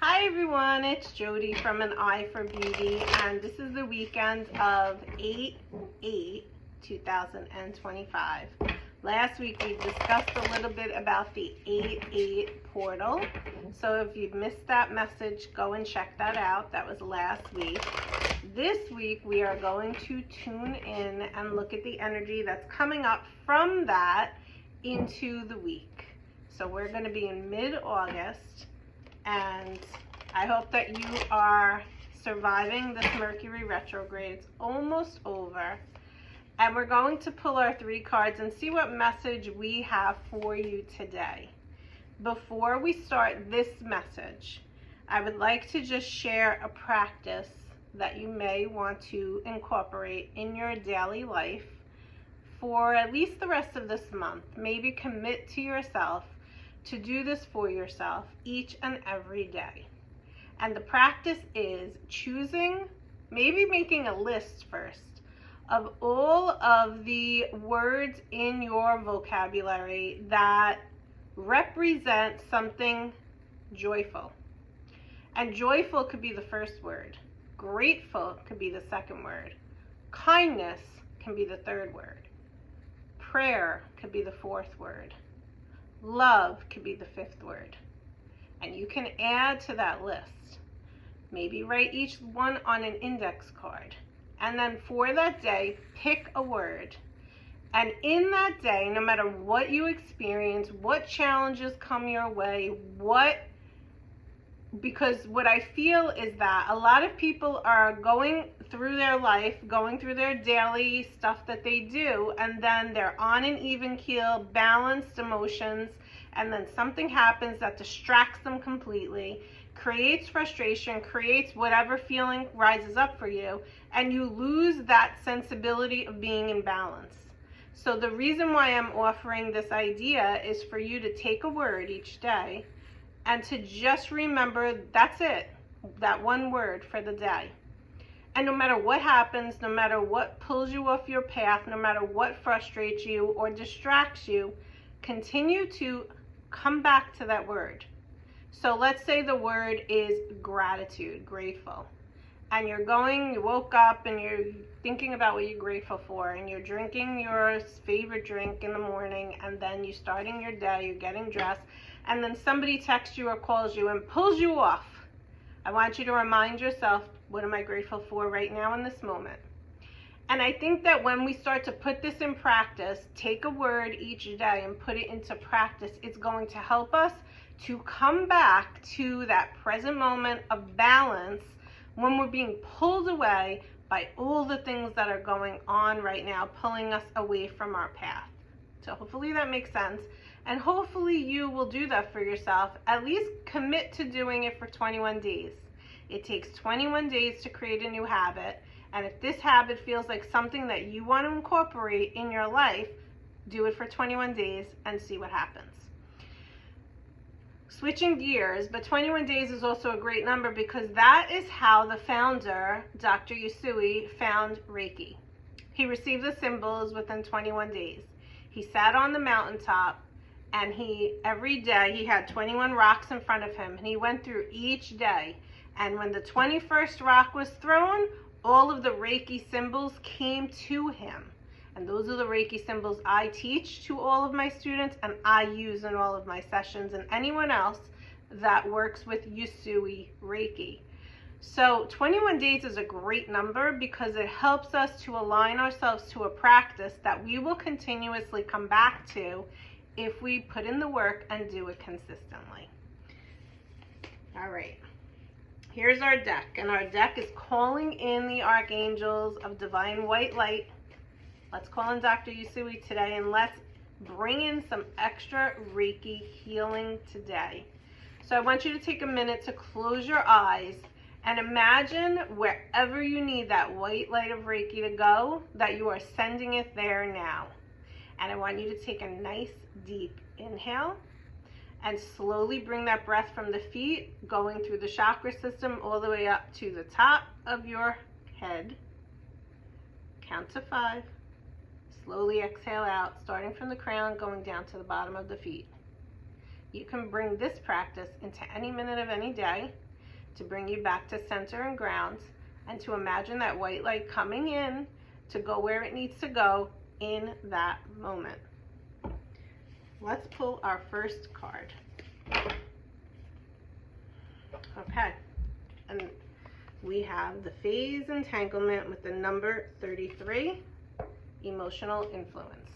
Hi everyone, it's Jody from An Eye for Beauty, and this is the weekend of 8/8/2025. Last week we discussed a little bit about the 8/8 portal, so if you've missed that message, go and check that out. That was last week. This week we are going to tune in and look at the energy that's coming up from that into the week. So we're going to be in mid-August, and I hope that you are surviving this Mercury retrograde. It's almost over. And we're going to pull our 3 cards and see what message we have for you today. Before we start this message, I would like to just share a practice that you may want to incorporate in your daily life for at least the rest of this month. Maybe commit to yourself to do this for yourself each and every day. And the practice is choosing, maybe making a list first, of all of the words in your vocabulary that represent something joyful. And joyful could be the first word. Grateful could be the second word. Kindness can be the third word. Prayer could be the fourth word. Love could be the 5th word. And you can add to that list. Maybe write each one on an index card. And then for that day, pick a word. And in that day, no matter what you experience, what challenges come your way, because what I feel is that a lot of people are going through their life, going through their daily stuff that they do, and then they're on an even keel, balanced emotions, and then something happens that distracts them completely, creates frustration, creates whatever feeling rises up for you, and you lose that sensibility of being in balance. So the reason why I'm offering this idea is for you to take a word each day and to just remember that's it, that one word for the day. And no matter what happens, no matter what pulls you off your path, no matter what frustrates you or distracts you, continue to come back to that word. So let's say the word is gratitude, grateful. And you woke up and you're thinking about what you're grateful for, and you're drinking your favorite drink in the morning, and then you're starting your day, you're getting dressed, and then somebody texts you or calls you and pulls you off. I want you to remind yourself, what am I grateful for right now in this moment? And I think that when we start to put this in practice, take a word each day and put it into practice, it's going to help us to come back to that present moment of balance when we're being pulled away by all the things that are going on right now, pulling us away from our path. So hopefully that makes sense. And hopefully you will do that for yourself. At least commit to doing it for 21 days. It takes 21 days to create a new habit. And if this habit feels like something that you want to incorporate in your life, do it for 21 days and see what happens. Switching gears, but 21 days is also a great number because that is how the founder, Dr. Usui, found Reiki. He received the symbols within 21 days. He sat on the mountaintop, and every day he had 21 rocks in front of him, and he went through each day. And when the 21st rock was thrown, all of the Reiki symbols came to him. And those are the Reiki symbols I teach to all of my students, and I use in all of my sessions, and anyone else that works with Usui Reiki. So 21 days is a great number because it helps us to align ourselves to a practice that we will continuously come back to if we put in the work and do it consistently. All right. Here's our deck, and our deck is calling in the archangels of divine white light. Let's call in Dr. Usui today, and let's bring in some extra Reiki healing today. So I want you to take a minute to close your eyes and imagine wherever you need that white light of Reiki to go, that you are sending it there now. And I want you to take a nice deep inhale and slowly bring that breath from the feet, going through the chakra system all the way up to the top of your head. Count to 5. Slowly exhale out, starting from the crown, going down to the bottom of the feet. You can bring this practice into any minute of any day. to bring you back to center and ground, and to imagine that white light coming in to go where it needs to go in that moment. Let's pull our first card. Okay, and we have the phase entanglement with the number 33, emotional influence.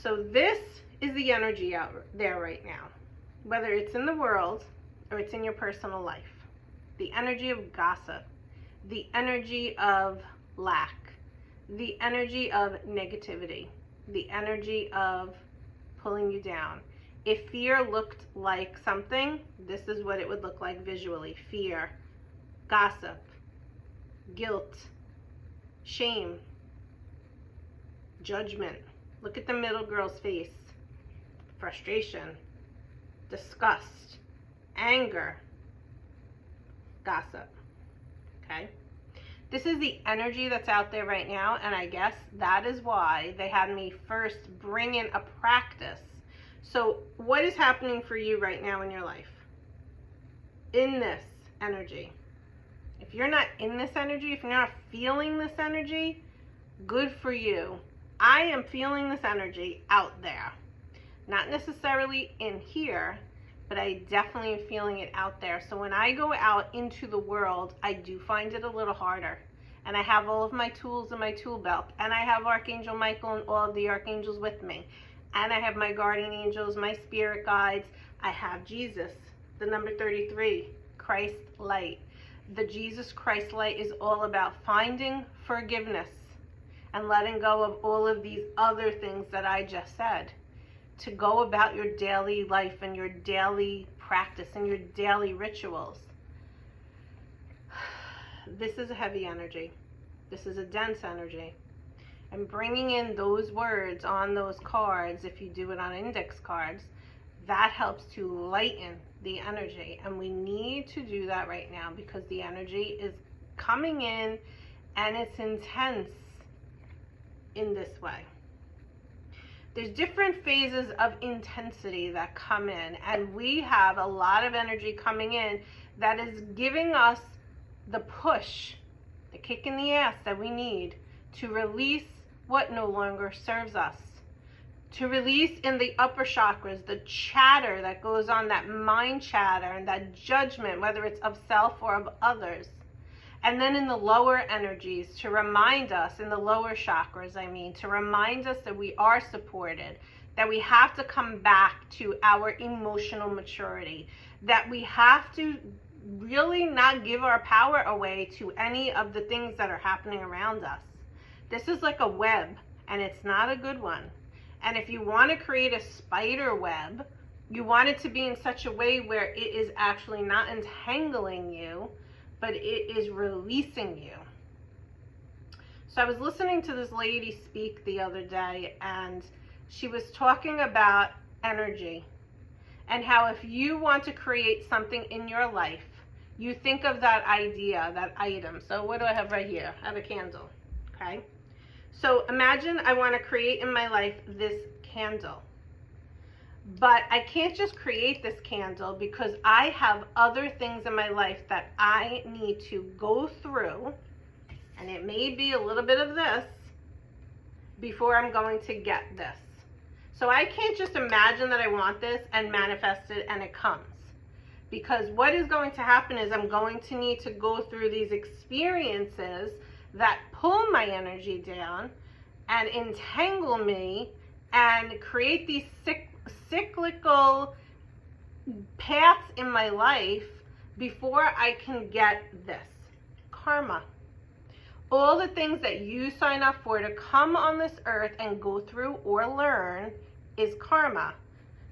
So this is the energy out there right now, whether it's in the world or it's in your personal life. The energy of gossip, the energy of lack, the energy of negativity, the energy of pulling you down. If fear looked like something, this is what it would look like visually. Fear, gossip, guilt, shame, judgment. Look at the middle girl's face. Frustration, disgust, anger, gossip. Okay? This is the energy that's out there right now, and I guess that is why they had me first bring in a practice. So what is happening for you right now in your life? In this energy. If you're not in this energy, if you're not feeling this energy, good for you. I am feeling this energy out there. Not necessarily in here, but I definitely am feeling it out there. So when I go out into the world, I do find it a little harder. And I have all of my tools in my tool belt. And I have Archangel Michael and all of the archangels with me. And I have my guardian angels, my spirit guides. I have Jesus, the number 33, Christ light. The Jesus Christ light is all about finding forgiveness and letting go of all of these other things that I just said. To go about your daily life and your daily practice and your daily rituals. This is a heavy energy. This is a dense energy. And bringing in those words on those cards, if you do it on index cards, that helps to lighten the energy. And we need to do that right now because the energy is coming in and it's intense in this way. There's different phases of intensity that come in, and we have a lot of energy coming in that is giving us the push, the kick in the ass that we need to release what no longer serves us. To release in the upper chakras the chatter that goes on, that mind chatter and that judgment, whether it's of self or of others. And then in the lower energies, to remind us, in the lower chakras, to remind us that we are supported, that we have to come back to our emotional maturity, that we have to really not give our power away to any of the things that are happening around us. This is like a web, and it's not a good one. And if you want to create a spider web, you want it to be in such a way where it is actually not entangling you, but it is releasing you. So I was listening to this lady speak the other day, and she was talking about energy and how if you want to create something in your life, you think of that idea, that item. So what do I have right here? I have a candle, okay? So imagine I want to create in my life this candle. But I can't just create this candle because I have other things in my life that I need to go through, and it may be a little bit of this before I'm going to get this. So I can't just imagine that I want this and manifest it and it comes. Because what is going to happen is I'm going to need to go through these experiences that pull my energy down and entangle me and create these cyclical paths in my life before I can get this. Karma. All the things that you sign up for to come on this earth and go through or learn is karma.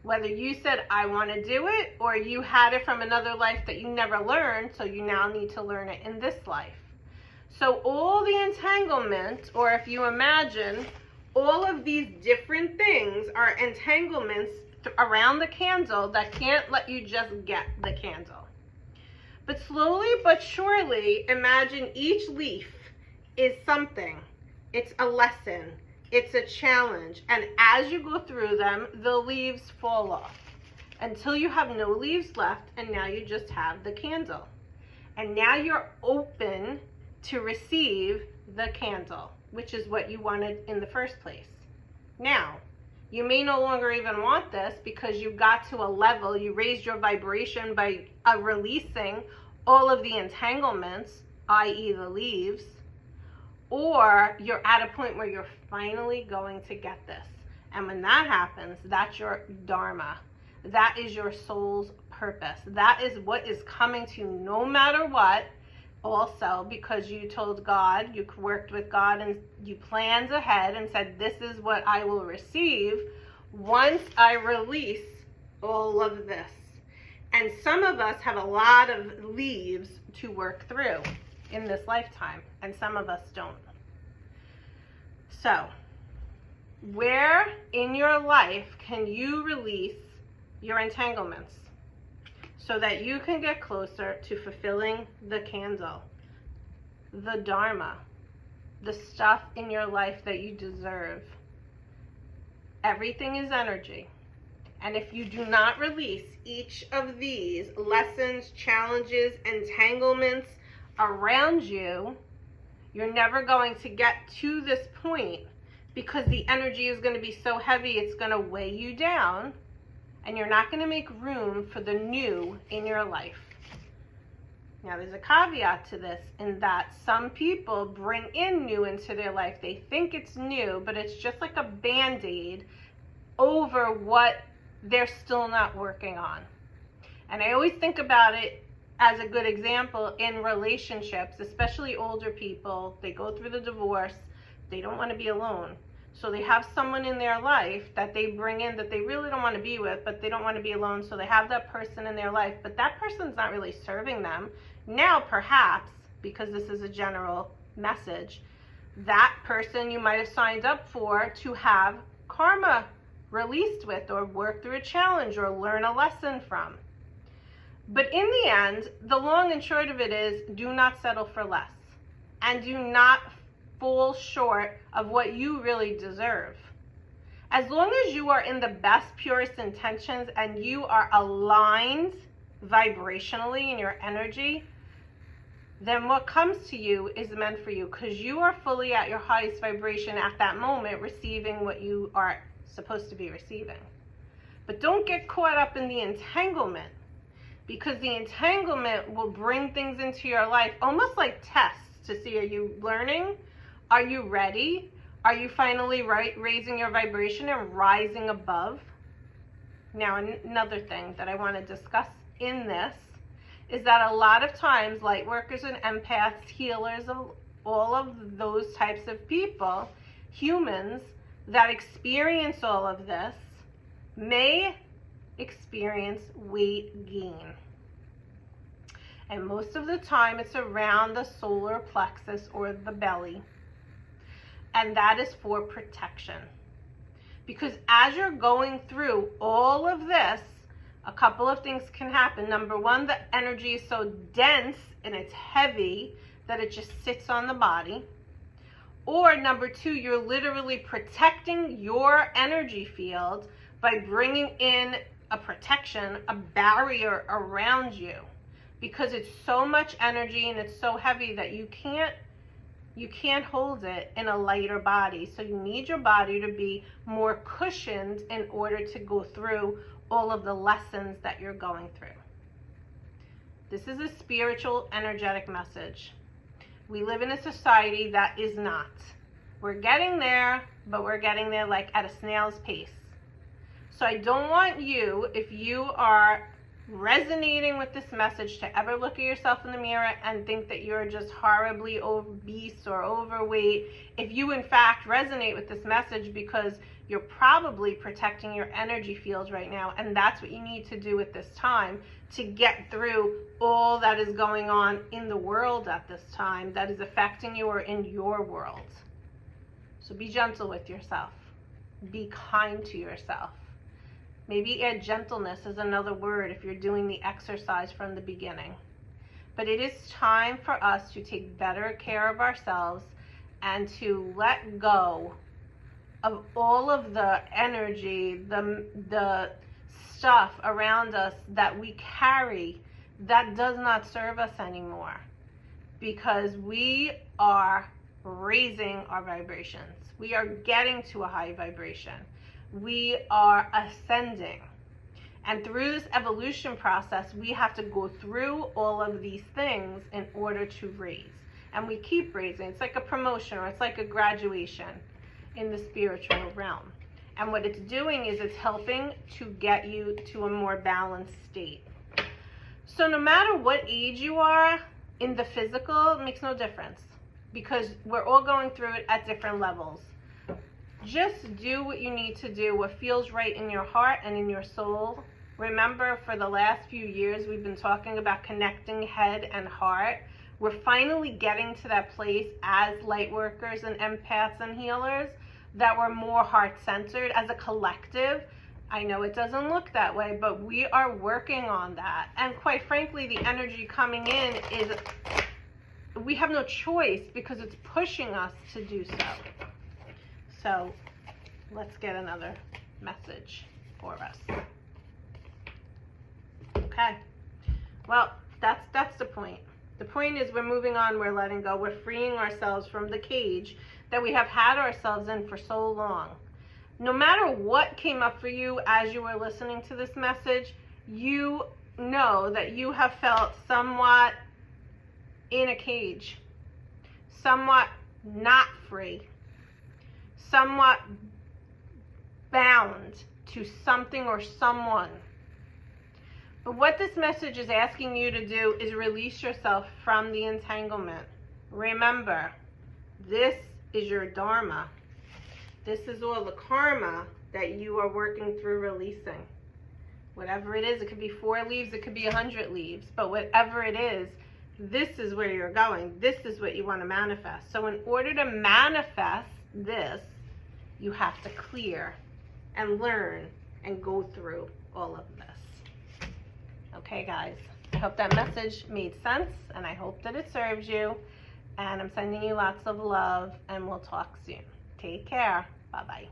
Whether you said, I want to do it, or you had it from another life that you never learned, so you now need to learn it in this life. So all the entanglement, or if you imagine, all of these different things are entanglements around the candle that can't let you just get the candle. But slowly but surely, imagine each leaf is something. It's a lesson. It's a challenge. And as you go through them, the leaves fall off. until you have no leaves left, and now you just have the candle. And now you're open to receive the candle, which is what you wanted in the first place. Now, you may no longer even want this because you got to a level, you raised your vibration by releasing all of the entanglements, i.e. the leaves, or you're at a point where you're finally going to get this. And when that happens, that's your Dharma. That is your soul's purpose. That is what is coming to you no matter what. Also, because you told God, you worked with God, and you planned ahead and said, this is what I will receive once I release all of this. And some of us have a lot of leaves to work through in this lifetime, and some of us don't. So, where in your life can you release your entanglements so that you can get closer to fulfilling the candle, the Dharma, the stuff in your life that you deserve? Everything is energy. And if you do not release each of these lessons, challenges, entanglements around you, you're never going to get to this point, because the energy is going to be so heavy, it's going to weigh you down, and you're not going to make room for the new in your life. Now, there's a caveat to this, in that some people bring in new into their life. They think it's new, but it's just like a Band-Aid over what they're still not working on. And I always think about it as a good example in relationships, especially older people. They go through the divorce. They don't want to be alone. So they have someone in their life that they bring in that they really don't want to be with, but they don't want to be alone. So they have that person in their life, but that person's not really serving them. Now, perhaps, because this is a general message, that person you might have signed up for to have karma released with, or work through a challenge, or learn a lesson from. But in the end, the long and short of it is, do not settle for less, and do not fall short of what you really deserve. As long as you are in the best, purest intentions, and you are aligned vibrationally in your energy, then what comes to you is meant for you, because you are fully at your highest vibration at that moment, receiving what you are supposed to be receiving. But don't get caught up in the entanglement, because the entanglement will bring things into your life almost like tests to see, are you learning? Are you ready? Are you finally raising your vibration and rising above? Now, another thing that I want to discuss in this is that a lot of times light workers and empaths, healers, all of those types of people, humans that experience all of this, may experience weight gain. And most of the time it's around the solar plexus or the belly. And that is for protection. Because as you're going through all of this, a couple of things can happen. Number one, the energy is so dense and it's heavy that it just sits on the body. Or number two, you're literally protecting your energy field by bringing in a protection, a barrier around you, because it's so much energy and it's so heavy that you can't hold it in a lighter body. So you need your body to be more cushioned in order to go through all of the lessons that you're going through. This is a spiritual, energetic message. We live in a society that is not. We're getting there, but we're getting there like at a snail's pace. So I don't want you, if you are resonating with this message, to ever look at yourself in the mirror and think that you're just horribly obese or overweight. If you in fact resonate with this message, because you're probably protecting your energy field right now, and that's what you need to do at this time to get through all that is going on in the world at this time that is affecting you or in your world. So be gentle with yourself. Be kind to yourself. Maybe add gentleness as another word if you're doing the exercise from the beginning. But it is time for us to take better care of ourselves and to let go of all of the energy, the stuff around us that we carry that does not serve us anymore, because we are raising our vibrations. We are getting to a high vibration. We are ascending. And through this evolution process, we have to go through all of these things in order to raise. And we keep raising. It's like a promotion, or it's like a graduation in the spiritual realm. And what it's doing is it's helping to get you to a more balanced state. So no matter what age you are in the physical, it makes no difference, because we're all going through it at different levels. Just do what you need to do, what feels right in your heart and in your soul. Remember, for the last few years, we've been talking about connecting head and heart. We're finally getting to that place as light workers and empaths and healers that we're more heart-centered as a collective. I know it doesn't look that way, but we are working on that. And quite frankly, the energy coming in is, we have no choice, because it's pushing us to do so. So let's get another message for us. Okay. Well, that's the point. The point is, we're moving on, we're letting go, we're freeing ourselves from the cage that we have had ourselves in for so long. No matter what came up for you as you were listening to this message, you know that you have felt somewhat in a cage, somewhat not free, somewhat bound to something or someone. But what this message is asking you to do is release yourself from the entanglement. Remember, this is your Dharma. This is all the karma that you are working through releasing. Whatever it is, it could be 4 leaves, it could be 100 leaves, but whatever it is, this is where you're going. This is what you want to manifest. So in order to manifest this, you have to clear and learn and go through all of this. Okay, guys, I hope that message made sense, and I hope that it serves you. And I'm sending you lots of love, and we'll talk soon. Take care. Bye-bye.